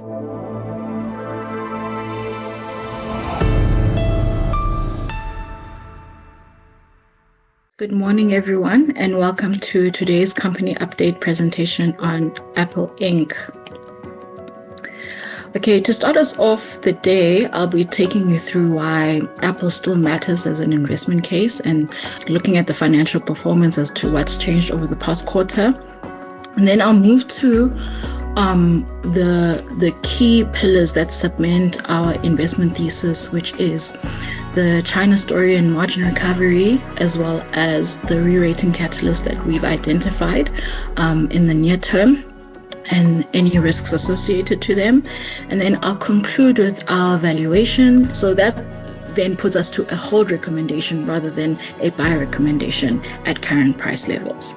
Good morning, everyone, and welcome to today's company update presentation on Apple Inc. Okay, to start us off the day, I'll be taking you through why Apple still matters as an investment case and looking at the financial performance as to what's changed over the past quarter. And then I'll move to the key pillars that cement our investment thesis, which is the China story and margin recovery, as well as the re-rating catalyst that we've identified in the near term and any risks associated to them. And then I'll conclude with our valuation. So that then puts us to a hold recommendation rather than a buy recommendation at current price levels.